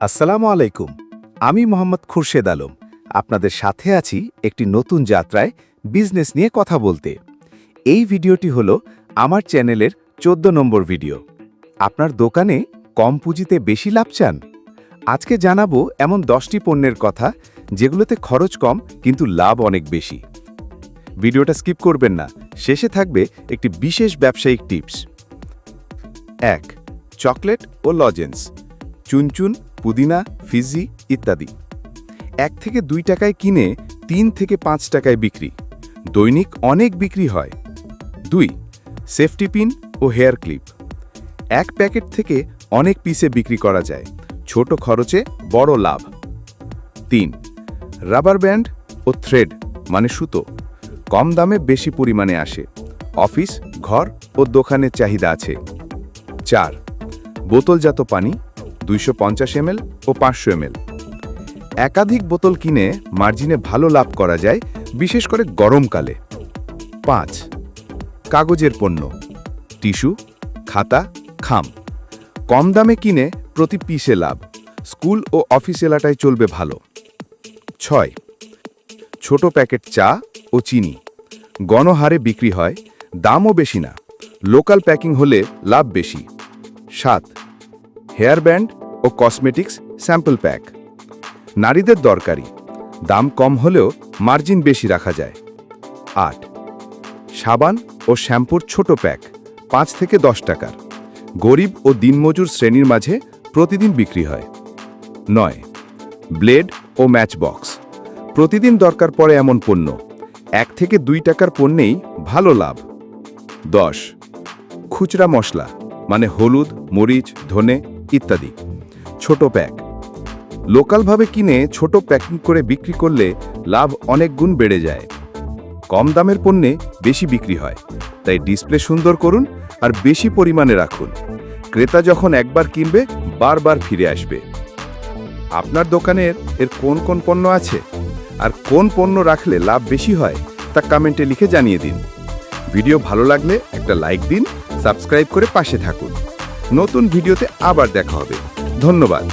আসসালামু আলাইকুম। আমি মোহাম্মদ খুরশেদ আলম। আপনাদের সাথে আছি একটি নতুন যাত্রায় বিজনেস নিয়ে কথা বলতে। এই ভিডিওটি হলো আমার চ্যানেলের 14 নম্বর ভিডিও। আপনার দোকানে কম পুঁজিতে বেশি লাভ চান? আজকে জানাবো এমন 10টি পণ্যের কথা যেগুলোতে খরচ কম কিন্তু লাভ অনেক বেশি। ভিডিওটা স্কিপ করবেন না, শেষে থাকবে একটি বিশেষ ব্যবসায়িক টিপস। 1. চকলেট ও লজেন্স, চুনচুন, পুদিনা, ফিজি ইত্যাদি। 1 থেকে 2 টাকায় কিনে 3 থেকে 5 টাকায় বিক্রি, দৈনিক অনেক বিক্রি হয়। 2. সেফটি পিন ও হেয়ার ক্লিপ, 1 প্যাকেট থেকে অনেক পিসে বিক্রি করা যায়, ছোট খরচে বড় লাভ। 3. রাবার ব্যান্ড ও থ্রেড মানে সুতো, কম দামে বেশি পরিমাণে আসে, অফিস, ঘর ও দোকানের চাহিদা আছে। 4. বোতলজাত পানি 250 ml ও 500 ml, একাধিক বোতল কিনে মার্জিনে ভালো লাভ করা যায়, বিশেষ করে গরমকালে। 5. কাগজের পণ্য, টিস্যু, খাতা, খাম, কম দামে কিনে প্রতি পিসে লাভ, স্কুল ও অফিস এলাকায় চলবে ভালো। 6. ছোট প্যাকেট চা ও চিনি, গণহারে বিক্রি হয়, দামও বেশি না, লোকাল প্যাকিং হলে লাভ বেশি। 7. হেয়ার ব্যান্ড ও কসমেটিক্স স্যাম্পল প্যাক, নারীদের দরকারি, দাম কম হলেও মার্জিন বেশি রাখা যায়। 8. সাবান ও শ্যাম্পুর ছোট প্যাক 5 থেকে 10 টাকার, গরিব ও দিনমজুর শ্রেণীর মাঝে প্রতিদিন বিক্রি হয়। 9. ব্লেড ও ম্যাচ বক্স, প্রতিদিন দরকার পড়ে এমন পণ্য, 1 থেকে 2 টাকার পণ্যেই ভালো লাভ। 10. খুচরা মশলা মানে হলুদ, মরিচ, ধনে ইত্যাদি, ছোট প্যাক, লোকালভাবে কিনে ছোট প্যাকিং করে বিক্রি করলে লাভ অনেক গুণ বেড়ে যায়। কম দামের পণ্যে বেশি বিক্রি হয়, তাই ডিসপ্লে সুন্দর করুন আর বেশি পরিমাণে রাখুন। ক্রেতা যখন একবার কিনবে বারবার ফিরে আসবে। আপনার দোকানের কোন কোন পণ্য আছে আর কোন পণ্য রাখলে লাভ বেশি হয় তা কমেন্টে লিখে জানিয়ে দিন। ভিডিও ভালো লাগলে একটা লাইক দিন, সাবস্ক্রাইব করে পাশে থাকুন। নতুন ভিডিওতে আবার দেখা হবে। ধন্যবাদ।